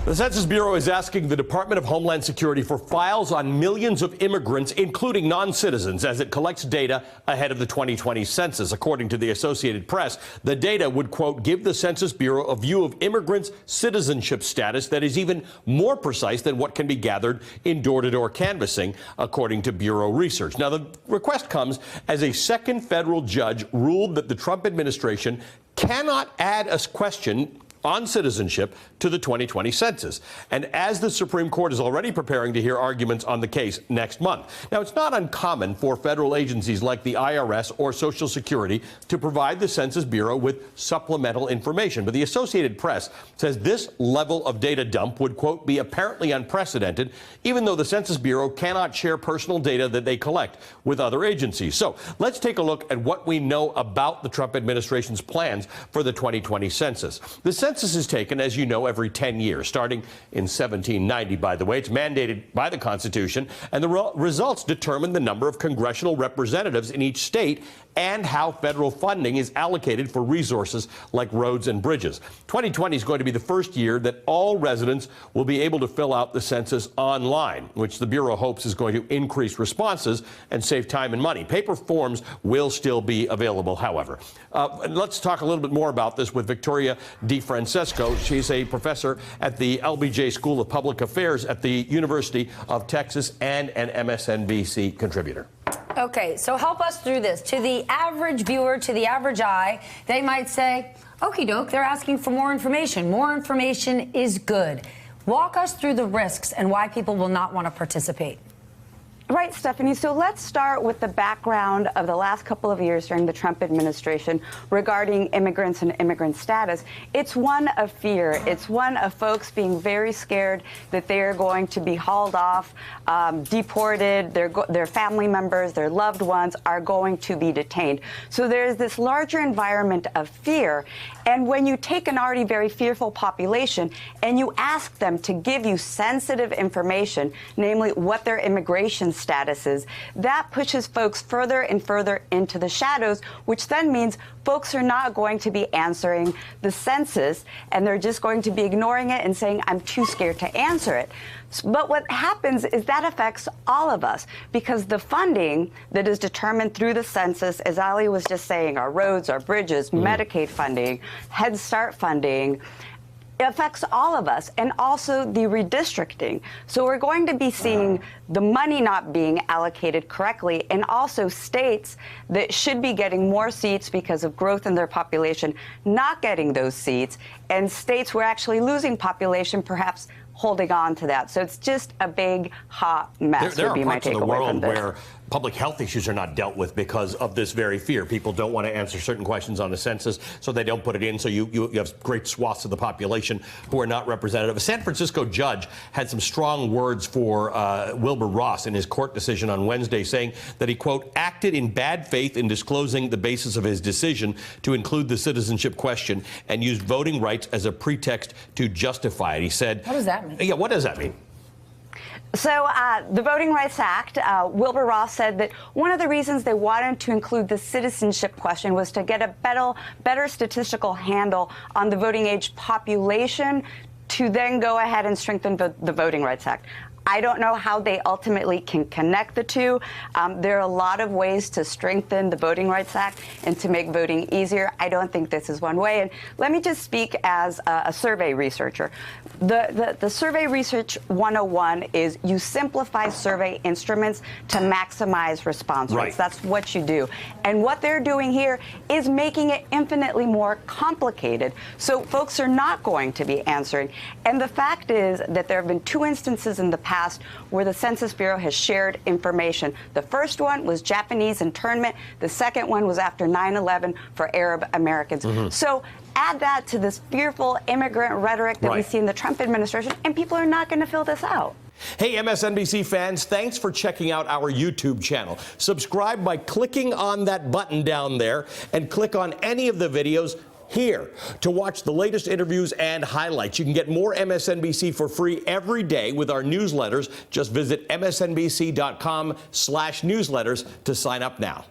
The Census Bureau is asking the Department of Homeland Security for files on millions of immigrants, including non-citizens, as it collects data ahead of the 2020 census. According to the Associated Press, the data would, quote, give the Census Bureau a view of immigrants' citizenship status that is even more precise than what can be gathered in door-to-door canvassing, according to Bureau research. Now, the request comes as a second federal judge ruled that the Trump administration cannot add a question on citizenship to the 2020 census. And as the Supreme Court is already preparing to hear arguments on the case next month. Now, it's not uncommon for federal agencies like the IRS or Social Security to provide the Census Bureau with supplemental information. But the Associated Press says this level of data dump would, quote, be apparently unprecedented, even though the Census Bureau cannot share personal data that they collect with other agencies. So let's take a look at what we know about the Trump administration's plans for the 2020 census. The census is taken, as you know, every 10 years, starting in 1790, by the way. It's mandated by the Constitution, and the results determine the number of congressional representatives in each state and how federal funding is allocated for resources like roads and bridges. 2020 is going to be the first year that all residents will be able to fill out the census online, which the Bureau hopes is going to increase responses and save time and money. Paper forms will still be available, however. Let's talk a little bit more about this with Victoria DeFrancesco. She's a professor at the LBJ School of Public Affairs at the University of Texas and an MSNBC contributor. Okay, so help us through this. To the average viewer, to the average eye, they might say, okie doke, they're asking for more information. More information is good. Walk us through the risks and why people will not want to participate. Right, Stephanie. So let's start with the background of the last couple of years during the Trump administration regarding immigrants and immigrant status. It's one of fear. It's one of folks being very scared that they are going to be hauled off, deported, their family members, their loved ones are going to be detained. So there's this larger environment of fear. And when you take an already very fearful population and you ask them to give you sensitive information, namely what their immigration status is, that pushes folks further and further into the shadows, which then means folks are not going to be answering the census, and they're just going to be ignoring it and saying, I'm too scared to answer it. But what happens is that affects all of us, because the funding that is determined through the census, as Ali was just saying, our roads, our bridges, Medicaid funding, Head Start funding, it affects all of us, and also the redistricting. So we're going to be seeing the money not being allocated correctly, and also states that should be getting more seats because of growth in their population not getting those seats, and states where actually losing population perhaps holding on to that. So it's just a big, hot mess. There would be are my parts of the takeaway world from this. where public health issues are not dealt with because of this very fear. People don't want to answer certain questions on the census, so they don't put it in. So you have great swaths of the population who are not representative. A San Francisco judge had some strong words for Wilbur Ross in his court decision on Wednesday, saying that he, quote, acted in bad faith in disclosing the basis of his decision to include the citizenship question and used voting rights as a pretext to justify it. He said, what does that mean? Yeah, what does that mean? So the Voting Rights Act, Wilbur Ross said that one of the reasons they wanted to include the citizenship question was to get a better statistical handle on the voting age population to then go ahead and strengthen the Voting Rights Act. I don't know how they ultimately can connect the two. There are a lot of ways to strengthen the Voting Rights Act and to make voting easier. I don't think this is one way. And let me just speak as a survey researcher. The Survey Research 101 is you simplify survey instruments to maximize response rates. Right. That's what you do. And what they're doing here is making it infinitely more complicated. So folks are not going to be answering. And the fact is that there have been two instances in the past where the Census Bureau has shared information. The first one was Japanese internment. The second one was after 9/11 for Arab Americans. So add that to this fearful immigrant rhetoric that we see in the Trump administration, and people are not going to fill this out. Hey, MSNBC fans, thanks for checking out our YouTube channel. Subscribe by clicking on that button down there and click on any of the videos here to watch the latest interviews and highlights. You can get more MSNBC for free every day with our newsletters. Just visit msnbc.com/newsletters to sign up now.